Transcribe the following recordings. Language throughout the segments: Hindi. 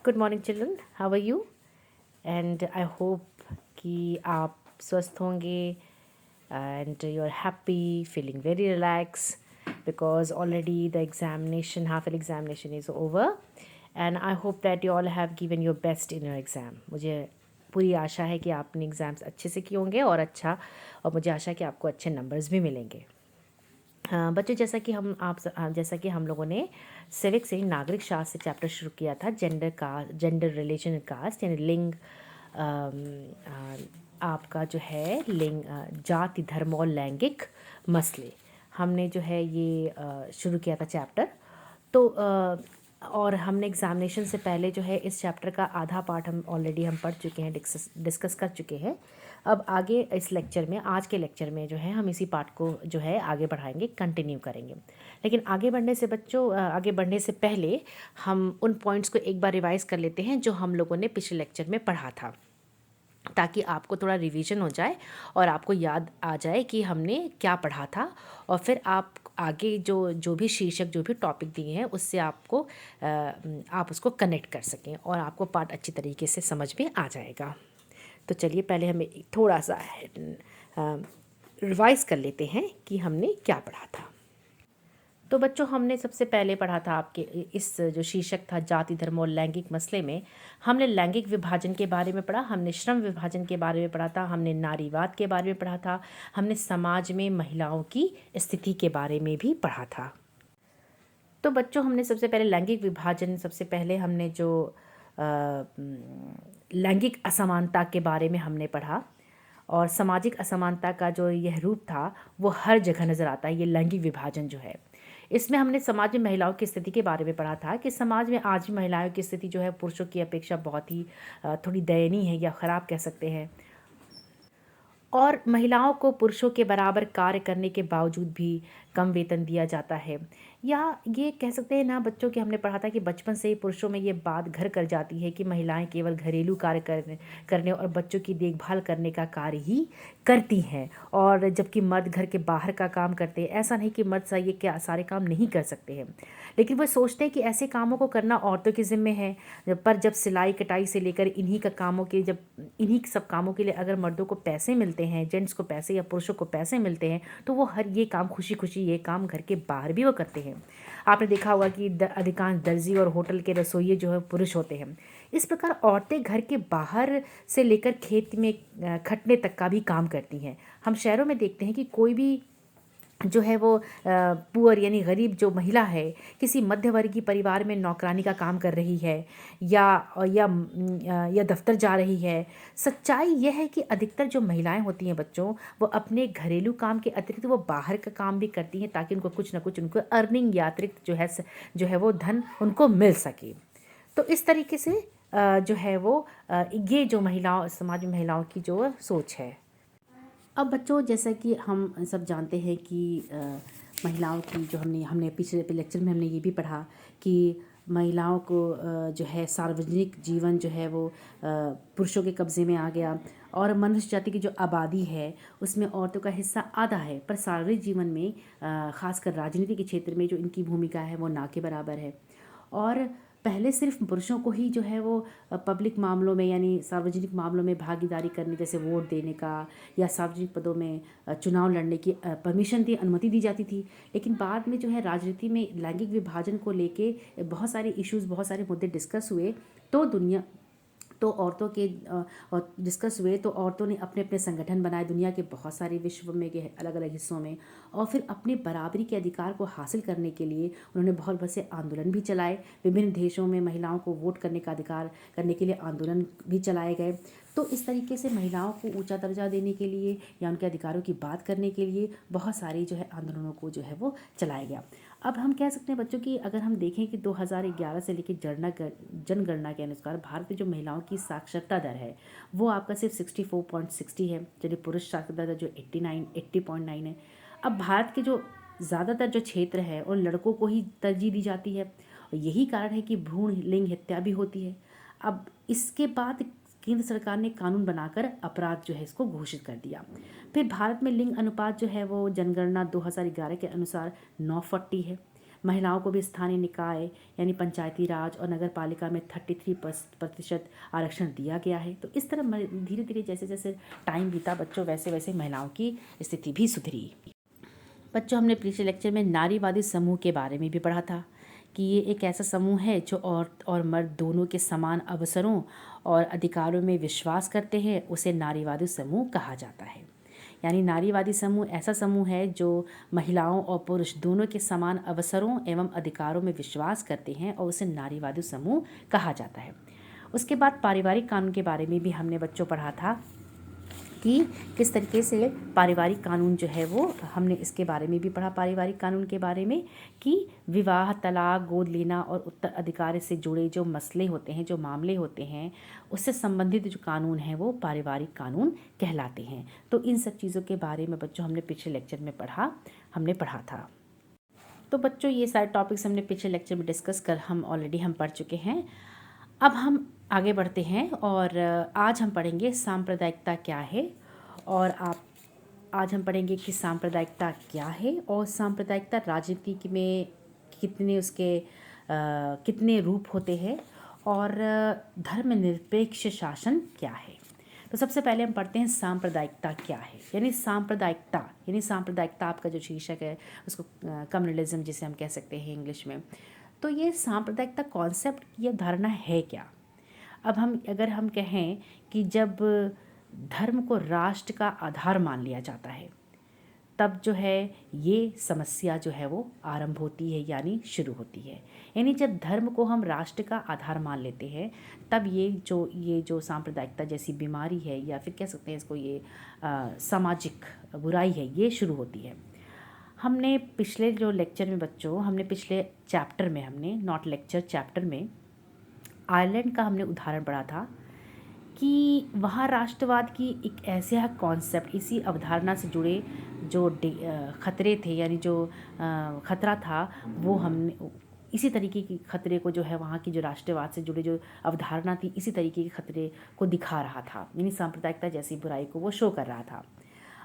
Good morning children, how are you? And I hope कि आप स्वस्थ होंगे and you are happy, feeling very relax because already the examination, half an examination is over and I hope that you all have given your best in your exam. मुझे पूरी आशा है कि आपने एग्ज़ाम्स अच्छे से किए होंगे और मुझे आशा है कि आपको अच्छे नंबर्स भी मिलेंगे। बच्चों, जैसा कि हम लोगों ने सिविक्स यानी नागरिक शास्त्र चैप्टर शुरू किया था, जेंडर रिलीजन एंड कास्ट यानी लिंग, आपका जो है लिंग, जाति, धर्म और लैंगिक मसले, हमने जो है ये शुरू किया था चैप्टर। तो और हमने एग्ज़ामिनेशन से पहले जो है इस चैप्टर का आधा पार्ट हम पढ़ चुके हैं, डिस्कस कर चुके हैं। अब आगे इस लेक्चर में, आज के लेक्चर में जो है हम इसी पार्ट को जो है आगे बढ़ाएंगे, कंटिन्यू करेंगे। लेकिन आगे बढ़ने से आगे बढ़ने से पहले हम उन पॉइंट्स को एक बार रिवाइज कर लेते हैं जो हम लोगों ने पिछले लेक्चर में पढ़ा था, ताकि आपको थोड़ा रिवीजन हो जाए और आपको याद आ जाए कि हमने क्या पढ़ा था, और फिर आप आगे जो भी शीर्षक, जो भी टॉपिक दिए हैं उससे आप उसको कनेक्ट कर सकें और आपको पार्ट अच्छी तरीके से समझ में आ जाएगा। तो चलिए पहले हमें थोड़ा सा रिवाइज कर लेते हैं कि हमने क्या पढ़ा था। तो बच्चों, हमने सबसे पहले पढ़ा था आपके इस जो शीर्षक था जाति, धर्म और लैंगिक मसले में, हमने लैंगिक विभाजन के बारे में पढ़ा, हमने श्रम विभाजन के बारे में पढ़ा था, हमने नारीवाद के बारे में पढ़ा था, हमने समाज में महिलाओं की स्थिति के बारे में भी पढ़ा था। तो बच्चों, हमने सबसे पहले लैंगिक विभाजन, सबसे पहले हमने जो लैंगिक असमानता के बारे में हमने पढ़ा, और सामाजिक असमानता का जो यह रूप था वो हर जगह नज़र आता है, ये लैंगिक विभाजन जो है। इसमें हमने समाज में महिलाओं की स्थिति के बारे में पढ़ा था कि समाज में आज भी महिलाओं की स्थिति जो है पुरुषों की अपेक्षा बहुत ही थोड़ी दयनीय है या ख़राब कह सकते हैं, और महिलाओं को पुरुषों के बराबर कार्य करने के बावजूद भी कम वेतन दिया जाता है। या ये कह सकते हैं ना बच्चों कि हमने पढ़ा था कि बचपन से ही पुरुषों में ये बात घर कर जाती है कि महिलाएं केवल घरेलू कार्य करने और बच्चों की देखभाल करने का कार्य ही करती हैं, और जबकि मर्द घर के बाहर का काम करते हैं। ऐसा नहीं कि मर्द ये क्या सारे काम नहीं कर सकते हैं, लेकिन वो सोचते हैं कि ऐसे कामों को करना औरतों के ज़िम्मे है। पर जब सिलाई कटाई से लेकर इन्हीं सब कामों के लिए अगर मर्दों को पैसे मिलते हैं, जेंट्स को पैसे या पुरुषों को पैसे मिलते हैं, तो वो हर ये काम खुशी खुशी ये काम घर के बाहर भी वो करते हैं। आपने देखा होगा कि अधिकांश दर्जी और होटल के रसोइये जो है पुरुष होते हैं। इस प्रकार औरतें घर के बाहर से लेकर खेत में खटने तक का भी काम करती हैं। हम शहरों में देखते हैं कि कोई भी जो है वो पुअर यानी गरीब जो महिला है, किसी मध्यवर्गीय परिवार में नौकरानी का काम कर रही है या दफ्तर जा रही है। सच्चाई यह है कि अधिकतर जो महिलाएं होती हैं बच्चों, वो अपने घरेलू काम के अतिरिक्त वो बाहर का काम भी करती हैं, ताकि उनको कुछ ना कुछ उनको अर्निंग या अतिरिक्त जो है वो धन उनको मिल सके। तो इस तरीके से जो है वो ये जो समाज में महिलाओं की जो सोच है। अब बच्चों, जैसा कि हम सब जानते हैं कि महिलाओं की जो हमने पिछले लेक्चर में हमने ये भी पढ़ा कि महिलाओं को जो है सार्वजनिक जीवन जो है वो पुरुषों के कब्ज़े में आ गया, और मनुष्य जाति की जो आबादी है उसमें औरतों का हिस्सा आधा है, पर सार्वजनिक जीवन में ख़ासकर राजनीति के क्षेत्र में जो इनकी भूमिका है वो ना के बराबर है। और पहले सिर्फ पुरुषों को ही जो है वो पब्लिक मामलों में यानी सार्वजनिक मामलों में भागीदारी करने, जैसे वोट देने का या सार्वजनिक पदों में चुनाव लड़ने की परमिशन दी, अनुमति दी जाती थी। लेकिन बाद में जो है राजनीति में लैंगिक विभाजन को लेके बहुत सारे इश्यूज़, बहुत सारे मुद्दे डिस्कस हुए, तो औरतों के और डिस्कस हुए, तो औरतों ने अपने अपने संगठन बनाए दुनिया के बहुत सारे विश्व में के अलग अलग हिस्सों में, और फिर अपने बराबरी के अधिकार को हासिल करने के लिए उन्होंने बहुत से आंदोलन भी चलाए। विभिन्न देशों में महिलाओं को वोट करने का अधिकार करने के लिए आंदोलन भी चलाए गए। तो इस तरीके से महिलाओं को ऊंचा दर्जा देने के लिए या उनके अधिकारों की बात करने के लिए बहुत सारी जो है आंदोलनों को जो है वो चलाया गया। अब हम कह सकते हैं बच्चों कि अगर हम देखें कि 2011 से लेकर जनगणना के अनुसार भारत में जो महिलाओं की साक्षरता दर है वो आपका सिर्फ 64.60 है, जबकि पुरुष साक्षरता दर जो 80.9 है। अब भारत के जो ज़्यादातर जो क्षेत्र है और लड़कों को ही तरजीह दी जाती है, और यही कारण है कि भ्रूण लिंग हत्या भी होती है। अब इसके बाद केंद्र सरकार ने कानून बनाकर अपराध जो है इसको घोषित कर दिया। फिर भारत में लिंग अनुपात जो है वो जनगणना 2011 के अनुसार 9:40 है। महिलाओं को भी स्थानीय निकाय यानी पंचायती राज और नगर पालिका में 33% आरक्षण दिया गया है। तो इस तरह धीरे धीरे जैसे जैसे टाइम बीता बच्चों, वैसे वैसे महिलाओं की स्थिति भी सुधरी। बच्चों, हमने पिछले लेक्चर में नारीवादी समूह के बारे में भी पढ़ा था कि ये एक ऐसा समूह है जो औरत और मर्द दोनों के समान अवसरों और अधिकारों में विश्वास करते हैं। उसे नारीवादी समूह कहा जाता है। यानी नारीवादी समूह ऐसा समूह है जो महिलाओं और पुरुष दोनों के समान अवसरों एवं अधिकारों में विश्वास करते हैं और उसे नारीवादी समूह कहा जाता है। उसके बाद पारिवारिक कानून के बारे में भी हमने बच्चों पढ़ा था कि किस तरीके से पारिवारिक कानून जो है वो, हमने इसके बारे में भी पढ़ा पारिवारिक कानून के बारे में कि विवाह, तलाक, गोद लेना और उत्तराधिकार से जुड़े जो मसले होते हैं, जो मामले होते हैं, उससे संबंधित जो कानून हैं वो पारिवारिक कानून कहलाते हैं। तो इन सब चीज़ों के बारे में बच्चों हमने पिछले लेक्चर में हमने पढ़ा था। तो बच्चों, ये सारे टॉपिक्स हमने पिछले लेक्चर में डिस्कस कर हम पढ़ चुके हैं। अब हम आगे बढ़ते हैं और आज हम पढ़ेंगे सांप्रदायिकता क्या है। और आज हम पढ़ेंगे कि सांप्रदायिकता क्या है और सांप्रदायिकता राजनीति में कितने रूप होते हैं और धर्मनिरपेक्ष शासन क्या है। तो सबसे पहले हम पढ़ते हैं सांप्रदायिकता क्या है। यानी सांप्रदायिकता आपका जो शीर्षक है उसको कम्युनलिज्म जिसे हम कह सकते हैं इंग्लिश में। तो ये सांप्रदायिकता कॉन्सेप्ट या धारणा है क्या। अब अगर हम कहें कि जब धर्म को राष्ट्र का आधार मान लिया जाता है, तब जो है ये समस्या जो है वो आरंभ होती है यानी शुरू होती है। यानी जब धर्म को हम राष्ट्र का आधार मान लेते हैं, तब ये जो सांप्रदायिकता जैसी बीमारी है या फिर कह सकते हैं इसको ये सामाजिक बुराई है, ये शुरू होती है। हमने पिछले जो लेक्चर में बच्चों, हमने पिछले चैप्टर में नॉट लेक्चर चैप्टर में आयरलैंड का हमने उदाहरण पढ़ा था कि वहाँ राष्ट्रवाद की एक ऐसा कॉन्सेप्ट, इसी अवधारणा से जुड़े जो खतरे थे यानी जो खतरा था, वो हमने इसी तरीके की खतरे को जो है वहाँ की जो राष्ट्रवाद से जुड़े जो अवधारणा थी, इसी तरीके के खतरे को दिखा रहा था। यानी सांप्रदायिकता जैसी बुराई को वो शो कर रहा था।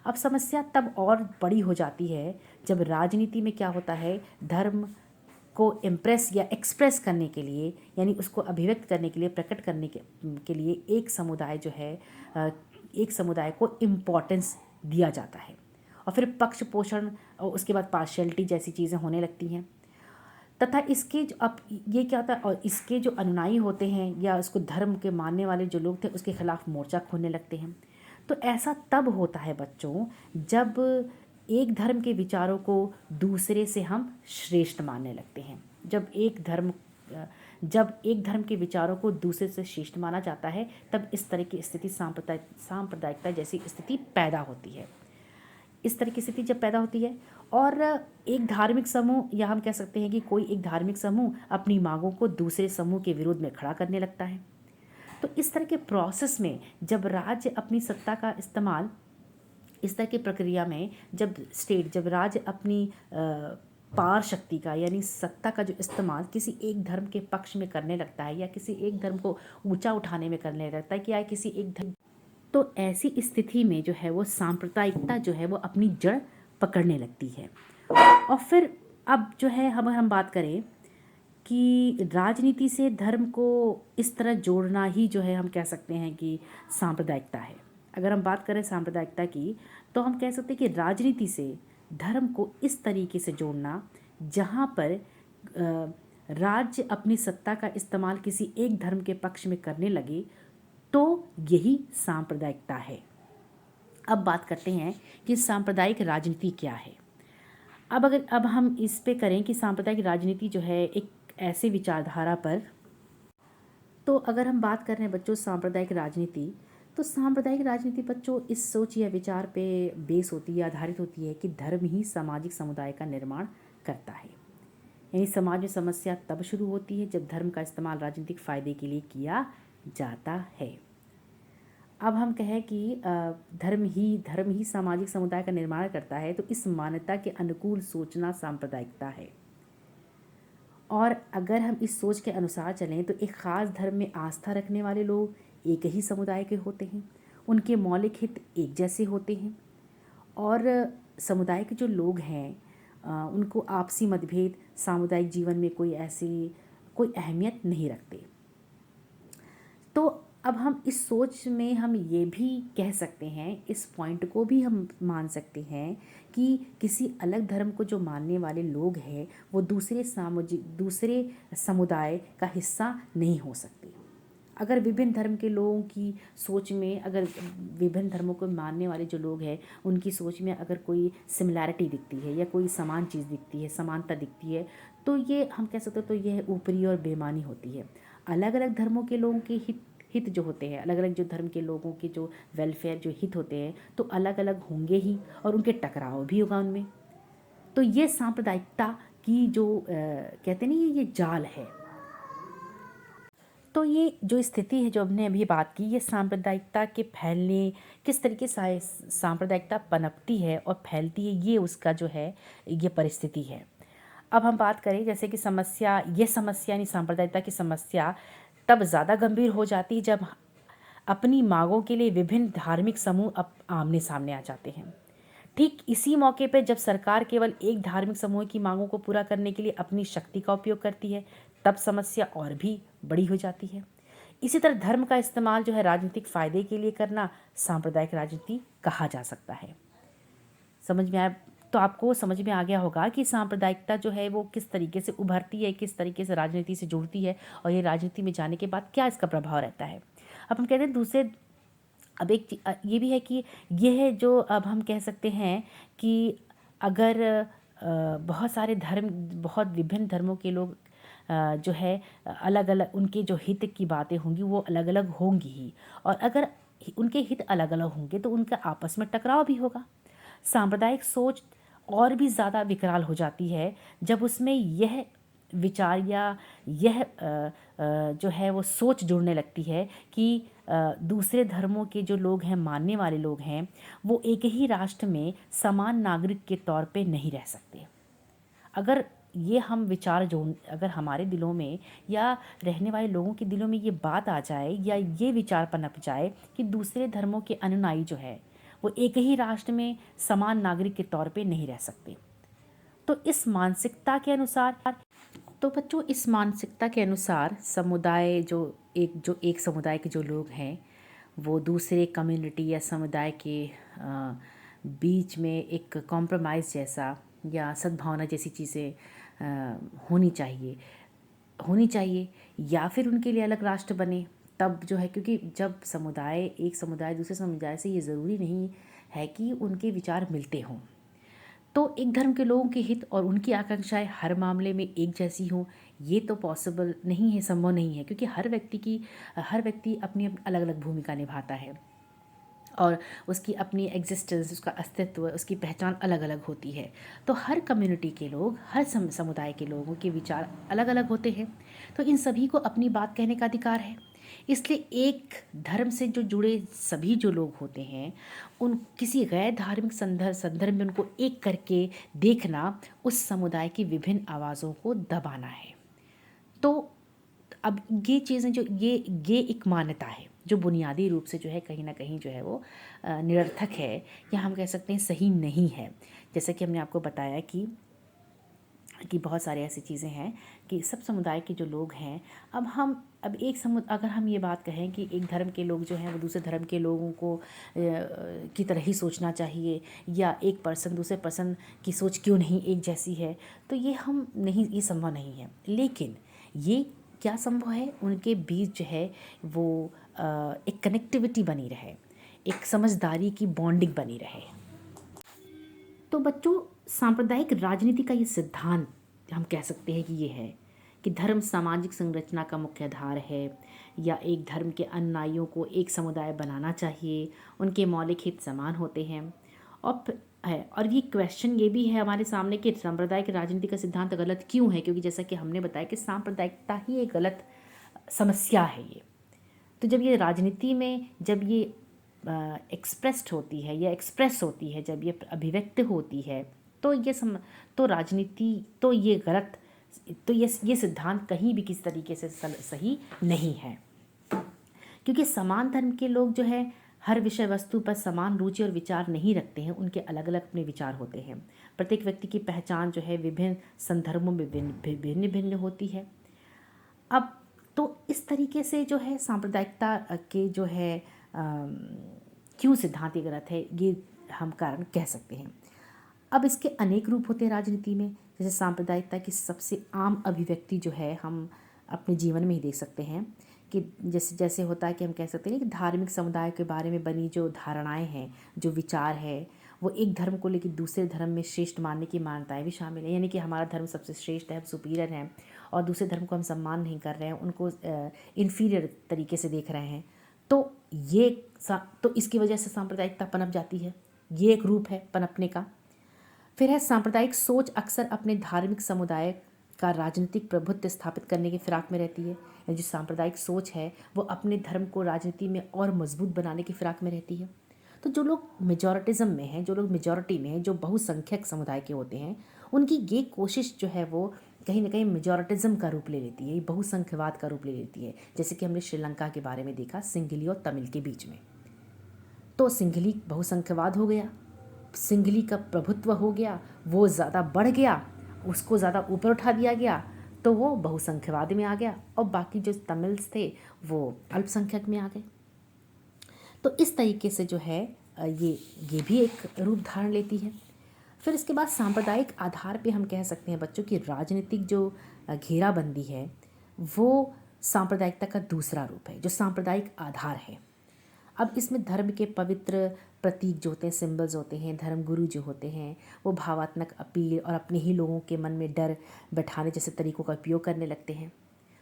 अब समस्या तब और बड़ी हो जाती है जब राजनीति में क्या होता है, धर्म को इम्प्रेस या एक्सप्रेस करने के लिए यानी उसको अभिव्यक्त करने के लिए, प्रकट करने के लिए एक समुदाय को इम्पोर्टेंस दिया जाता है और फिर पक्ष पोषण और उसके बाद पार्शियलिटी जैसी चीज़ें होने लगती हैं तथा इसके जो अब ये क्या होता है, और इसके जो अनुयायी होते हैं या उसको धर्म के मानने वाले जो लोग थे उसके खिलाफ मोर्चा खोलने लगते हैं। तो ऐसा तब होता है बच्चों जब एक धर्म के विचारों को दूसरे से हम श्रेष्ठ मानने लगते हैं। जब एक धर्म के विचारों को दूसरे से श्रेष्ठ माना जाता है, तब इस तरह की स्थिति सांप्रदायिकता जैसी स्थिति पैदा होती है। इस तरह की स्थिति जब पैदा होती है और एक धार्मिक समूह, या हम कह सकते हैं कि कोई एक धार्मिक समूह अपनी मांगों को दूसरे समूह के विरोध में खड़ा करने लगता है। तो इस तरह के प्रोसेस में जब राज्य अपनी सत्ता का इस्तेमाल, इस तरह की प्रक्रिया में जब राज्य अपनी पार शक्ति का यानी सत्ता का जो इस्तेमाल किसी एक धर्म के पक्ष में करने लगता है या किसी एक धर्म को ऊंचा उठाने में करने लगता है कि या किसी एक धर्म, तो ऐसी स्थिति में जो है वो सांप्रदायिकता जो है वो अपनी जड़ पकड़ने लगती है। और फिर अब जो है हम बात करें कि राजनीति से धर्म को इस तरह जोड़ना ही जो है हम कह सकते हैं कि सांप्रदायिकता है। अगर हम बात करें सांप्रदायिकता की, तो हम कह सकते हैं कि राजनीति से धर्म को इस तरीके से जोड़ना जहाँ पर राज्य अपनी सत्ता का इस्तेमाल किसी एक धर्म के पक्ष में करने लगे, तो यही सांप्रदायिकता है। अब बात करते हैं कि सांप्रदायिक राजनीति क्या है। अब हम इस पे करें कि सांप्रदायिक राजनीति जो है एक ऐसे विचारधारा पर, तो अगर हम बात कर रहे हैं बच्चों सांप्रदायिक राजनीति, तो सांप्रदायिक राजनीति बच्चों इस सोच या विचार पे बेस होती है, आधारित होती है कि धर्म ही सामाजिक समुदाय का निर्माण करता है। यानी समाज में समस्या तब शुरू होती है जब धर्म का इस्तेमाल राजनीतिक फ़ायदे के लिए किया जाता है। अब हम कहें कि धर्म ही सामाजिक समुदाय का निर्माण करता है, तो इस मान्यता के अनुकूल सोचना सांप्रदायिकता है। और अगर हम इस सोच के अनुसार चलें तो एक ख़ास धर्म में आस्था रखने वाले लोग एक ही समुदाय के होते हैं, उनके मौलिक हित एक जैसे होते हैं और समुदाय के जो लोग हैं उनको आपसी मतभेद सामुदायिक जीवन में कोई अहमियत नहीं रखते। तो अब हम इस सोच में हम ये भी कह सकते हैं, इस पॉइंट को भी हम मान सकते हैं कि किसी अलग धर्म को जो मानने वाले लोग हैं वो दूसरे समुदाय का हिस्सा नहीं हो सकते। अगर विभिन्न धर्म के लोगों की सोच में, अगर विभिन्न धर्मों को मानने वाले जो लोग हैं उनकी सोच में अगर कोई सिमिलैरिटी दिखती है या कोई समान चीज़ दिखती है, समानता दिखती है, तो ये हम कह सकते हैं तो यह ऊपरी और बेईमानी होती है। अलग अलग धर्मों के लोगों के हित जो होते हैं, अलग अलग जो धर्म के लोगों के जो वेलफेयर जो हित होते हैं तो अलग अलग होंगे ही, और उनके टकराव भी होगा उनमें। तो ये सांप्रदायिकता की जो कहते नहीं ये जाल है। तो ये जो स्थिति है जो हमने अभी बात की, ये सांप्रदायिकता के फैलने, किस तरीके से सांप्रदायिकता पनपती है और फैलती है, ये उसका जो है ये परिस्थिति है। अब हम बात करें जैसे कि ये समस्या यानी सांप्रदायिकता की समस्या तब ज़्यादा गंभीर हो जाती है जब अपनी मांगों के लिए विभिन्न धार्मिक समूह आमने सामने आ जाते हैं। ठीक इसी मौके पर जब सरकार केवल एक धार्मिक समूह की मांगों को पूरा करने के लिए अपनी शक्ति का उपयोग करती है, तब समस्या और भी बड़ी हो जाती है। इसी तरह धर्म का इस्तेमाल जो है राजनीतिक फायदे के लिए करना सांप्रदायिक राजनीति कहा जा सकता है। समझ में आया? तो आपको समझ में आ गया होगा कि सांप्रदायिकता जो है वो किस तरीके से उभरती है, किस तरीके से राजनीति से जुड़ती है, और ये राजनीति में जाने के बाद क्या इसका प्रभाव रहता है। अब हम कहते हैं अब एक ये भी है कि ये है जो अब हम कह सकते हैं कि अगर बहुत विभिन्न धर्मों के लोग जो है अलग अलग उनके जो हित की बातें होंगी वो अलग अलग होंगी ही, और अगर उनके हित अलग अलग होंगे तो उनका आपस में टकराव भी होगा। सांप्रदायिक सोच और भी ज़्यादा विकराल हो जाती है जब उसमें यह विचार या यह जो है वो सोच जुड़ने लगती है कि दूसरे धर्मों के जो लोग हैं, मानने वाले लोग हैं, वो एक ही राष्ट्र में समान नागरिक के तौर पे नहीं रह सकते। अगर ये हम विचार जो अगर हमारे दिलों में या रहने वाले लोगों के दिलों में ये बात आ जाए या ये विचार पनप जाए कि दूसरे धर्मों के अनुयायी जो है वो एक ही राष्ट्र में समान नागरिक के तौर पे नहीं रह सकते, तो इस मानसिकता के अनुसार एक समुदाय के जो लोग हैं वो दूसरे कम्युनिटी या समुदाय के बीच में एक कॉम्प्रोमाइज़ जैसा या सद्भावना जैसी चीज़ें होनी चाहिए या फिर उनके लिए अलग राष्ट्र बने, तब जो है, क्योंकि जब एक समुदाय दूसरे समुदाय से, ये ज़रूरी नहीं है कि उनके विचार मिलते हों। तो एक धर्म के लोगों के हित और उनकी आकांक्षाएं हर मामले में एक जैसी हों, ये तो पॉसिबल नहीं है, संभव नहीं है, क्योंकि हर व्यक्ति अपनी अलग अलग भूमिका निभाता है और उसकी अपनी एग्जिस्टेंस, उसका अस्तित्व, उसकी पहचान अलग अलग होती है। तो हर कम्युनिटी के लोग, हर समुदाय के लोगों के विचार अलग अलग होते हैं, तो इन सभी को अपनी बात कहने का अधिकार है। इसलिए एक धर्म से जो जुड़े सभी जो लोग होते हैं, उन किसी गैर धार्मिक संदर्भ में उनको एक करके देखना उस समुदाय की विभिन्न आवाज़ों को दबाना है। तो अब ये चीज़ें जो ये एक मान्यता है जो बुनियादी रूप से जो है कहीं ना कहीं जो है वो निरर्थक है, या हम कह सकते हैं सही नहीं है। जैसे कि हमने आपको बताया कि बहुत सारे ऐसी चीज़ें हैं कि सब समुदाय के जो लोग हैं, अगर हम ये बात कहें कि एक धर्म के लोग जो हैं वो दूसरे धर्म के लोगों को की तरह ही सोचना चाहिए, या एक पर्सन दूसरे पर्सन की सोच क्यों नहीं एक जैसी है, तो ये संभव नहीं है। लेकिन ये क्या संभव है, उनके बीच जो है वो एक कनेक्टिविटी बनी रहे, एक समझदारी की बॉन्डिंग बनी रहे। तो बच्चों, सांप्रदायिक राजनीति का ये सिद्धांत हम कह सकते हैं कि ये है कि धर्म सामाजिक संरचना का मुख्य आधार है, या एक धर्म के अनुयायियों को एक समुदाय बनाना चाहिए, उनके मौलिक हित समान होते हैं। और ये क्वेश्चन ये भी है हमारे सामने कि सांप्रदायिक राजनीति का सिद्धांत गलत क्यों है, क्योंकि जैसा कि हमने बताया कि सांप्रदायिकता ही एक गलत समस्या है ये। तो जब ये राजनीति में जब ये एक्सप्रेस होती है, जब ये अभिव्यक्त होती है, तो राजनीति तो ये गलत, तो ये सिद्धांत कहीं भी किसी तरीके से सही नहीं है, क्योंकि समान धर्म के लोग जो है हर विषय वस्तु पर समान रुचि और विचार नहीं रखते हैं, उनके अलग अलग अपने विचार होते हैं। प्रत्येक व्यक्ति की पहचान जो है विभिन्न संदर्भों में भिन्न भिन्न होती है। अब तो इस तरीके से जो है सांप्रदायिकता के जो है क्यों सिद्धांत ये गलत है, ये हम कारण कह सकते हैं। अब इसके अनेक रूप होते हैं राजनीति में। जैसे सांप्रदायिकता की सबसे आम अभिव्यक्ति जो है हम अपने जीवन में ही देख सकते हैं कि जैसे जैसे होता है कि हम कह सकते हैं कि धार्मिक समुदाय के बारे में बनी जो धारणाएं हैं, जो विचार है, वो एक धर्म को लेकर दूसरे धर्म में श्रेष्ठ मानने की मान्यताएं भी शामिल है। यानी कि हमारा धर्म सबसे श्रेष्ठ है, हम सुपीरियर हैं, और दूसरे धर्म को हम सम्मान नहीं कर रहे हैं, उनको इन्फीरियर तरीके से देख रहे हैं। तो ये तो इसकी वजह से सांप्रदायिकता पनप जाती है। ये एक रूप है पनपने का। फिर है सांप्रदायिक सोच अक्सर अपने धार्मिक समुदाय का राजनीतिक प्रभुत्व स्थापित करने की फिराक में रहती है। जो सांप्रदायिक सोच है वो अपने धर्म को राजनीति में और मजबूत बनाने की फिराक में रहती है। तो जो लोग मेजॉरिटिज्म में हैं, जो लोग मेजॉरिटी में हैं, जो बहुसंख्यक समुदाय के होते हैं, उनकी ये कोशिश जो है वो कहीं ना कहीं मेजॉरिटिज्म का रूप ले लेती है, बहुसंख्यवाद का रूप ले लेती है। जैसे कि हमने श्रीलंका के बारे में देखा, सिंघली और तमिल के बीच में। तो सिंघली बहुसंख्यवाद हो गया, सिंघली का प्रभुत्व हो गया, वो ज़्यादा बढ़ गया, उसको ज़्यादा ऊपर उठा दिया गया, तो वो बहुसंख्यवाद में आ गया, और बाकी जो तमिल्स थे वो अल्पसंख्यक में आ गए। तो इस तरीके से जो है ये भी एक रूप धारण लेती है। फिर इसके बाद सांप्रदायिक आधार पे हम कह सकते हैं बच्चों की राजनीतिक जो घेराबंदी है वो सांप्रदायिकता का दूसरा रूप है, जो सांप्रदायिक आधार है। अब इसमें धर्म के पवित्र प्रतीक जो होते हैं, सिंबल्स होते हैं, धर्म गुरु जो होते हैं, वो भावात्मक अपील और अपने ही लोगों के मन में डर बैठाने जैसे तरीकों का उपयोग करने लगते हैं।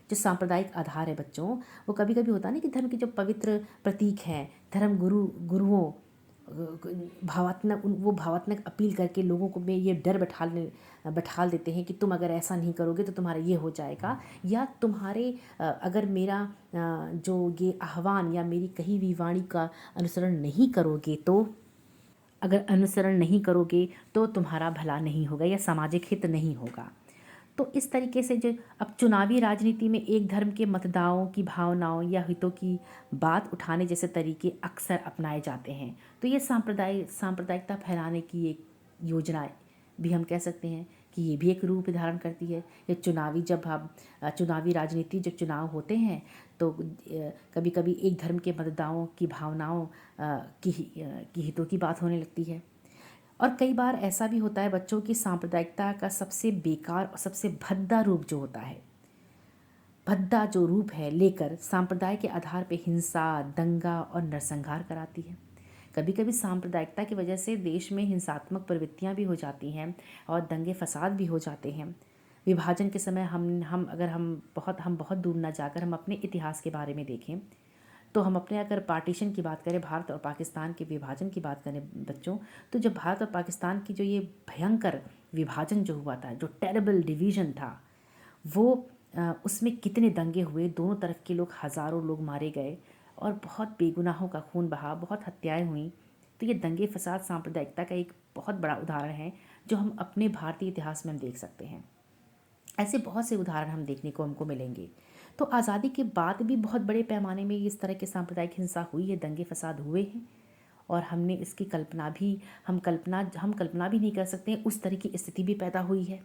जो सांप्रदायिक आधार है बच्चों, वो कभी कभी होता है ना कि धर्म के जो पवित्र प्रतीक हैं, धर्म गुरुओं वो भावात्मक अपील करके लोगों को में ये डर बैठाल देते हैं कि तुम अगर ऐसा नहीं करोगे तो तुम्हारा ये हो जाएगा, या तुम्हारे अगर मेरा जो ये आह्वान या मेरी कही हुई वाणी का अनुसरण नहीं करोगे, तो अगर अनुसरण नहीं करोगे तो तुम्हारा भला नहीं होगा या सामाजिक हित नहीं होगा। तो इस तरीके से जो अब चुनावी राजनीति में एक धर्म के मतदाताओं की भावनाओं या हितों की बात उठाने जैसे तरीके अक्सर अपनाए जाते हैं। तो ये सांप्रदायिकता फैलाने की एक योजना भी हम कह सकते हैं कि ये भी एक रूप धारण करती है। ये चुनावी राजनीति जब चुनाव होते हैं तो कभी कभी एक धर्म के मतदाताओं की भावनाओं की हितों की बात होने लगती है। और कई बार ऐसा भी होता है बच्चों की सांप्रदायिकता का सबसे बेकार और सबसे भद्दा रूप जो होता है, भद्दा जो रूप है लेकर सांप्रदाय के आधार पर हिंसा, दंगा और नरसंहार कराती है। कभी कभी सांप्रदायिकता की वजह से देश में हिंसात्मक प्रवृत्तियां भी हो जाती हैं और दंगे फसाद भी हो जाते हैं। विभाजन के समय हम बहुत दूर ना जाकर हम अपने इतिहास के बारे में देखें तो हम अपने अगर पार्टीशन की बात करें, भारत और पाकिस्तान के विभाजन की बात करें बच्चों, तो जब भारत और पाकिस्तान की जो ये भयंकर विभाजन जो हुआ था, जो टेरेबल डिवीज़न था, वो उसमें कितने दंगे हुए, दोनों तरफ के लोग, हज़ारों लोग मारे गए और बहुत बेगुनाहों का खून बहा, बहुत हत्याएं हुई। तो ये दंगे फसाद सांप्रदायिकता का एक बहुत बड़ा उदाहरण है जो हम अपने भारतीय इतिहास में हम देख सकते हैं। ऐसे बहुत से उदाहरण हम देखने को हमको मिलेंगे। तो आज़ादी के बाद भी बहुत बड़े पैमाने में इस तरह की सांप्रदायिक हिंसा हुई है, दंगे फसाद हुए हैं, और हमने इसकी कल्पना भी नहीं कर सकते हैं, उस तरह की स्थिति भी पैदा हुई है।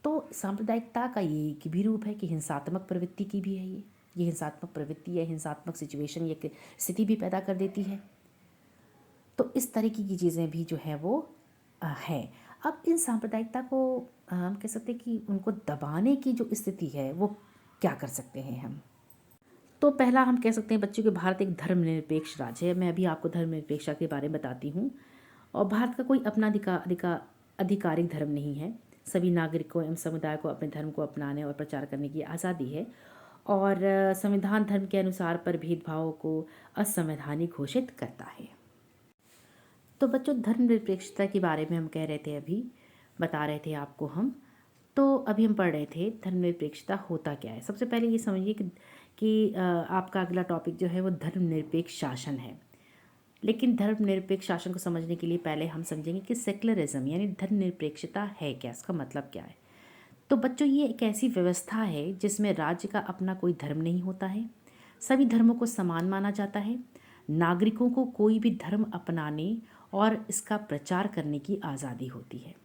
तो सांप्रदायिकता का ये एक भी रूप है कि हिंसात्मक प्रवृत्ति की भी है। ये हिंसात्मक प्रवृत्ति या हिंसात्मक सिचुएशन, ये स्थिति भी पैदा कर देती है। तो इस तरीके की चीज़ें भी जो है वो हैं। अब इन सांप्रदायिकता को हम कह सकते हैं कि उनको दबाने की जो स्थिति है वो क्या कर सकते हैं हम। तो पहला हम कह सकते हैं बच्चों कि भारत एक धर्मनिरपेक्ष राज्य है। मैं अभी आपको धर्मनिरपेक्षता के बारे में बताती हूँ। और भारत का कोई अपना आधिकारिक धर्म नहीं है। सभी नागरिकों एवं समुदाय को अपने धर्म को अपनाने और प्रचार करने की आज़ादी है, और संविधान धर्म के अनुसार पर भेदभाव को असंवैधानिक घोषित करता है। तो बच्चों धर्मनिरपेक्षता के बारे में हम कह रहे थे, अभी बता रहे थे आपको हम। तो अभी हम पढ़ रहे थे धर्मनिरपेक्षता होता क्या है। सबसे पहले ये समझिए कि आपका अगला टॉपिक जो है वो धर्मनिरपेक्ष शासन है। लेकिन धर्मनिरपेक्ष शासन को समझने के लिए पहले हम समझेंगे कि सेक्युलरिज्म यानी धर्मनिरपेक्षता है क्या, इसका मतलब क्या है। तो बच्चों ये एक ऐसी व्यवस्था है जिसमें राज्य का अपना कोई धर्म नहीं होता है, सभी धर्मों को समान माना जाता है, नागरिकों को कोई भी धर्म अपनाने और इसका प्रचार करने की आज़ादी होती है।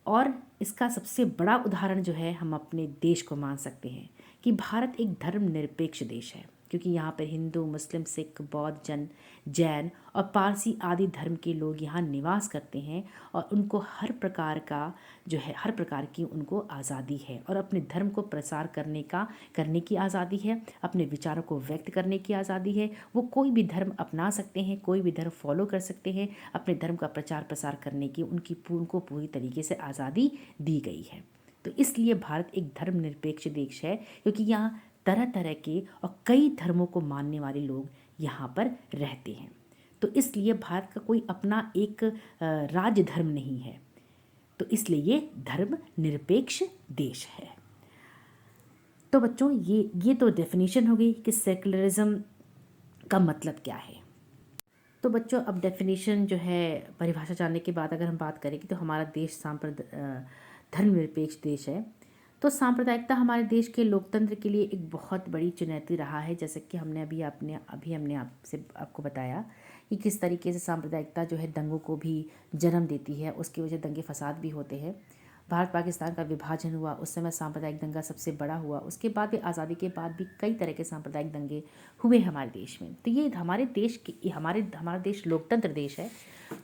और इसका सबसे बड़ा उदाहरण जो है हम अपने देश को मान सकते हैं कि भारत एक धर्मनिरपेक्ष देश है, क्योंकि यहाँ पर हिंदू, मुस्लिम, सिख, बौद्ध, जैन और पारसी आदि धर्म के लोग यहाँ निवास करते हैं और उनको हर प्रकार का जो है हर प्रकार की उनको आज़ादी है और अपने धर्म को प्रसार करने की आज़ादी है, अपने विचारों को व्यक्त करने की आज़ादी है। वो कोई भी धर्म अपना सकते हैं, कोई भी धर्म फॉलो कर सकते हैं, अपने धर्म का प्रचार प्रसार करने की उनको पूरी तरीके से आज़ादी दी गई है। तो इसलिए भारत एक धर्मनिरपेक्ष देश है, क्योंकि यहाँ तरह तरह के और कई धर्मों को मानने वाले लोग यहाँ पर रहते हैं। तो इसलिए भारत का कोई अपना एक राज्य धर्म नहीं है, तो इसलिए ये धर्मनिरपेक्ष देश है। तो बच्चों ये तो डेफिनेशन हो गई कि सेकुलरिज्म का मतलब क्या है। तो बच्चों अब डेफिनेशन जो है परिभाषा जानने के बाद अगर हम बात करेंगे तो हमारा देश धर्मनिरपेक्ष देश है। तो सांप्रदायिकता हमारे देश के लोकतंत्र के लिए एक बहुत बड़ी चुनौती रहा है, जैसे कि हमने हमने आपको बताया कि किस तरीके से सांप्रदायिकता जो है दंगों को भी जन्म देती है, उसकी वजह दंगे फसाद भी होते हैं। भारत पाकिस्तान का विभाजन हुआ, उस समय सांप्रदायिक दंगा सबसे बड़ा हुआ। उसके बाद भी आज़ादी के बाद भी कई तरह के सांप्रदायिक दंगे हुए हमारे देश में। तो ये हमारा देश लोकतंत्र देश है।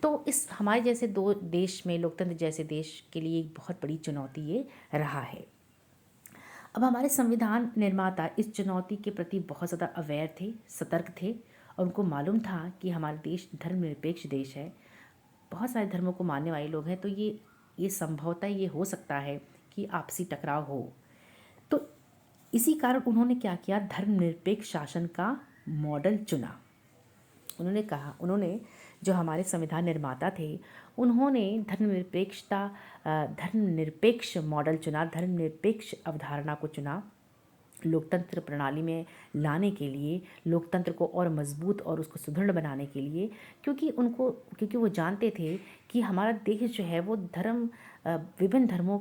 तो इस हमारे जैसे दो देश में लोकतंत्र जैसे देश के लिए एक बहुत बड़ी चुनौती ये रहा है। अब हमारे संविधान निर्माता इस चुनौती के प्रति बहुत ज़्यादा अवेयर थे, सतर्क थे और उनको मालूम था कि हमारा देश धर्मनिरपेक्ष देश है, बहुत सारे धर्मों को मानने वाले लोग हैं, तो ये संभवतः ये हो सकता है कि आपसी टकराव हो। तो इसी कारण उन्होंने क्या किया, धर्मनिरपेक्ष शासन का मॉडल चुना। उन्होंने जो हमारे संविधान निर्माता थे, उन्होंने धर्मनिरपेक्ष मॉडल चुना, धर्मनिरपेक्ष अवधारणा को चुना लोकतंत्र प्रणाली में लाने के लिए, लोकतंत्र को और मजबूत और उसको सुदृढ़ बनाने के लिए, क्योंकि वो जानते थे कि हमारा देश जो है वो विभिन्न धर्मों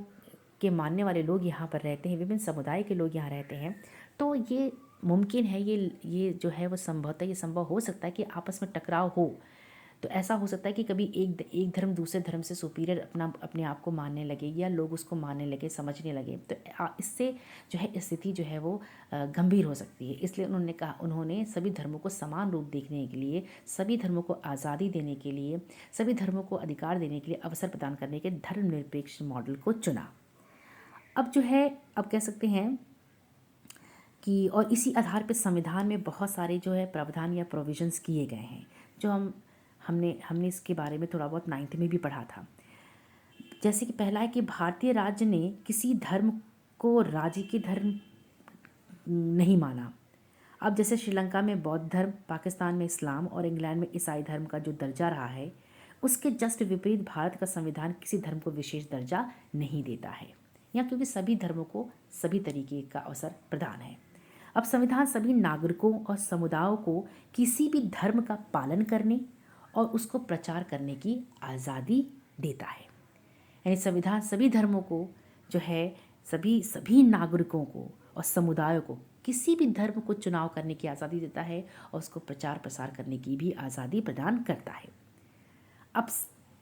के मानने वाले लोग यहाँ पर रहते हैं, विभिन्न समुदाय के लोग यहाँ रहते हैं। तो ये मुमकिन है, ये जो है वो संभवतः ये संभव हो सकता है कि आपस में टकराव हो। तो ऐसा हो सकता है कि कभी एक धर्म दूसरे धर्म से सुपीरियर अपने आप को मानने लगे या लोग उसको मानने लगे, समझने लगे। तो इससे जो है स्थिति जो है वो गंभीर हो सकती है। इसलिए उन्होंने सभी धर्मों को समान रूप देखने के लिए, सभी धर्मों को आज़ादी देने के लिए, सभी धर्मों को अधिकार देने के लिए, अवसर प्रदान करने के धर्मनिरपेक्ष मॉडल को चुना। अब कह सकते हैं कि और इसी आधार पर संविधान में बहुत सारे जो है प्रावधान या प्रोविजंस किए गए हैं, जो हमने इसके बारे में थोड़ा बहुत 9th में भी पढ़ा था। जैसे कि पहला है कि भारतीय राज्य ने किसी धर्म को राज्य के धर्म नहीं माना। अब जैसे श्रीलंका में बौद्ध धर्म, पाकिस्तान में इस्लाम और इंग्लैंड में ईसाई धर्म का जो दर्जा रहा है, उसके जस्ट विपरीत भारत का संविधान किसी धर्म को विशेष दर्जा नहीं देता है, या क्योंकि सभी धर्मों को सभी तरीके का अवसर प्रदान है। अब संविधान सभी नागरिकों और समुदायों को किसी भी धर्म का पालन करने और उसको प्रचार करने की आज़ादी देता है। यानी संविधान सभी धर्मों को जो है सभी नागरिकों को और समुदायों को किसी भी धर्म को चुनाव करने की आज़ादी देता है और उसको प्रचार प्रसार करने की भी आज़ादी प्रदान करता है। अब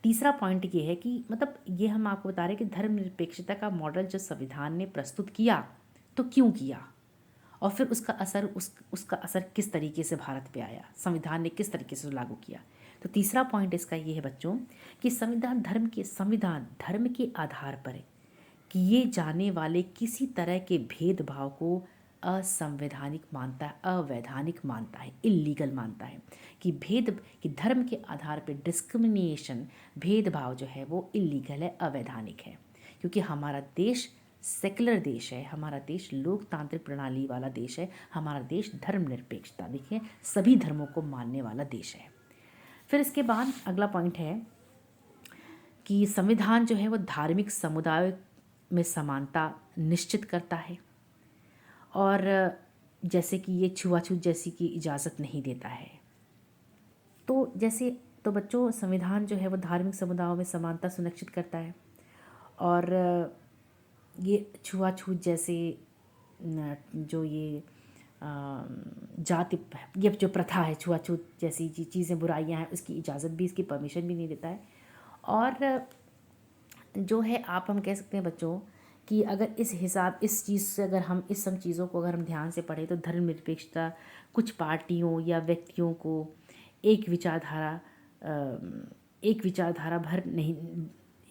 तीसरा पॉइंट ये है कि मतलब ये हम आपको बता रहे हैं कि धर्मनिरपेक्षता का मॉडल जो संविधान ने प्रस्तुत किया तो क्यों किया, और फिर उसका असर किस तरीके से भारत पे आया, संविधान ने किस तरीके से लागू किया। तो तीसरा पॉइंट इसका ये है बच्चों कि संविधान धर्म के आधार पर किए जाने वाले किसी तरह के भेदभाव को असंवैधानिक मानता है, अवैधानिक मानता है, इल्लीगल मानता है कि धर्म के आधार पर डिस्क्रिमिनेशन, भेदभाव जो है वो इल्लीगल है, अवैधानिक है। क्योंकि हमारा देश सेकुलर देश है, हमारा देश लोकतांत्रिक प्रणाली वाला देश है, हमारा देश धर्मनिरपेक्षता, देखिए सभी धर्मों को मानने वाला देश है। फिर इसके बाद अगला पॉइंट है कि संविधान जो है वो धार्मिक समुदाय में समानता निश्चित करता है, और जैसे कि ये छुआछूत जैसी की इजाज़त नहीं देता है। तो बच्चों संविधान जो है वो धार्मिक समुदायों में समानता सुनिश्चित करता है, और ये छुआछूत जैसे जो ये जाति, ये जो प्रथा है, छुआछूत जैसी चीज़ें, बुराइयां हैं, उसकी इजाज़त भी, इसकी परमिशन भी नहीं देता है। और जो है आप हम कह सकते हैं बच्चों कि अगर इस चीज़ से अगर हम इस सब चीज़ों को अगर हम ध्यान से पढ़ें तो धर्मनिरपेक्षता कुछ पार्टियों या व्यक्तियों को एक विचारधारा एक विचारधारा भर नहीं,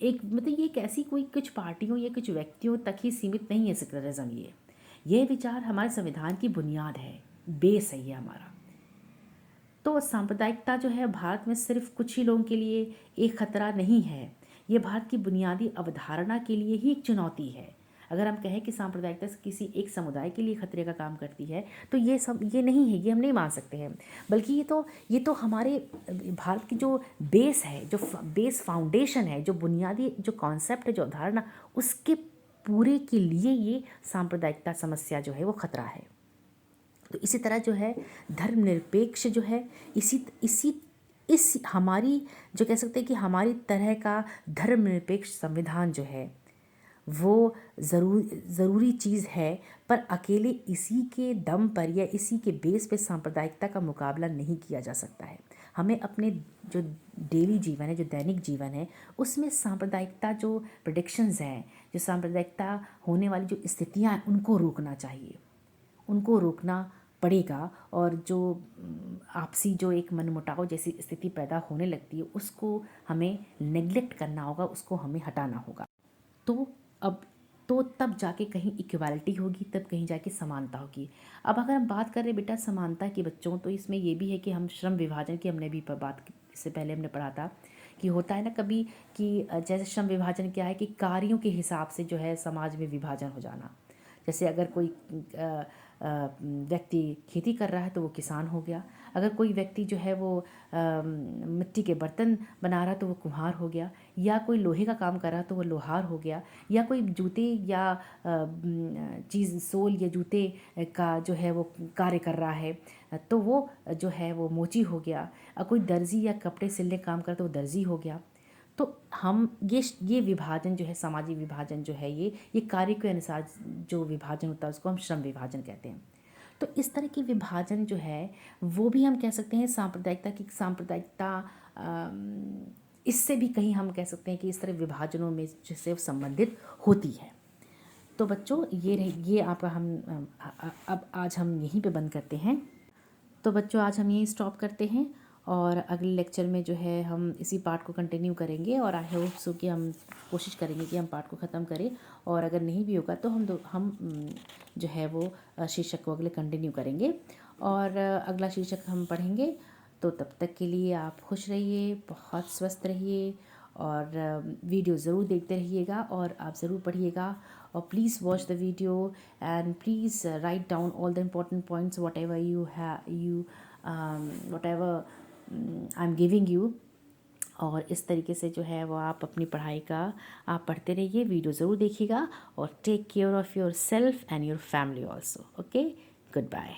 एक मतलब ये एक ऐसी कोई कुछ पार्टियों या कुछ व्यक्तियों तक ही सीमित नहीं है सेक्युलरिज्म। ये विचार हमारे संविधान की बुनियाद है, बेस है ये हमारा। तो सांप्रदायिकता जो है भारत में सिर्फ कुछ ही लोगों के लिए एक खतरा नहीं है, ये भारत की बुनियादी अवधारणा के लिए ही एक चुनौती है। अगर हम कहें कि सांप्रदायिकता किसी एक समुदाय के लिए खतरे का काम करती है तो ये नहीं है, ये हम नहीं मान सकते हैं। बल्कि ये तो हमारे भारत की जो बेस है, जो बेस फाउंडेशन है, जो बुनियादी जो कॉन्सेप्ट है, जो अवधारणा, उसके पूरे के लिए ये सांप्रदायिकता समस्या जो है वो खतरा है। तो इसी तरह जो है धर्मनिरपेक्ष जो है इसी इसी इस हमारी जो कह सकते हैं कि हमारी तरह का धर्मनिरपेक्ष संविधान जो है वो ज़रूरी चीज़ है, पर अकेले इसी के दम पर या इसी के बेस पे सांप्रदायिकता का मुकाबला नहीं किया जा सकता है। हमें अपने जो डेली जीवन है, जो दैनिक जीवन है, उसमें सांप्रदायिकता जो प्रेडिक्शंस हैं, जो सांप्रदायिकता होने वाली जो स्थितियाँ हैं, उनको रोकना चाहिए, उनको रोकना पड़ेगा। और जो आपसी जो एक मनमुटाव जैसी स्थिति पैदा होने लगती है उसको हमें नेग्लेक्ट करना होगा, उसको हमें हटाना होगा। तो अब तो तब जाके कहीं इक्वालिटी होगी, तब कहीं जाके समानता होगी। अब अगर हम बात करें बेटा समानता की बच्चों, तो इसमें ये भी है कि हम श्रम विभाजन की हमने भी बात इससे पहले हमने पढ़ा था कि होता है ना कभी कि जैसे श्रम विभाजन क्या है कि कार्यों के हिसाब से जो है समाज में विभाजन हो जाना। जैसे अगर कोई व्यक्ति खेती कर रहा है तो वो किसान हो गया, अगर कोई व्यक्ति जो है वो मिट्टी के बर्तन बना रहा है तो वो कुम्हार हो गया, या कोई लोहे का काम कर रहा है तो वो लोहार हो गया, या कोई जूते या चीज़ सोल या जूते का जो है वो कार्य कर रहा है तो वो जो है वो मोची हो गया, और कोई दर्जी या कपड़े सिलने काम कर तो वो दर्जी हो गया। तो हम ये विभाजन जो है, सामाजिक विभाजन जो है, ये कार्य के अनुसार जो विभाजन होता है उसको हम श्रम विभाजन कहते हैं। तो इस तरह की विभाजन जो है वो भी हम कह सकते हैं सांप्रदायिकता इससे भी कहीं हम कह सकते हैं कि इस तरह विभाजनों में जिससे संबंधित होती है। तो बच्चों ये आपका अब आज हम यहीं पे बंद करते हैं। तो बच्चों आज हम यहीं स्टॉप करते हैं और अगले लेक्चर में जो है हम इसी पार्ट को कंटिन्यू करेंगे, और आई होप सो कि हम कोशिश करेंगे कि हम पार्ट को ख़त्म करें, और अगर नहीं भी होगा तो हम जो है वो शीर्षक को अगले कंटिन्यू करेंगे और अगला शीर्षक हम पढ़ेंगे। तो तब तक के लिए आप खुश रहिए, बहुत स्वस्थ रहिए, और वीडियो ज़रूर देखते रहिएगा और आप ज़रूर पढ़िएगा। और please watch the video and please write down all the important points what ever what ever I am giving you. और इस तरीके से जो है वो आप अपनी पढ़ाई का आप पढ़ते रहिए, वीडियो ज़रूर देखिएगा, और take care of your self and your family also. Okay, good bye.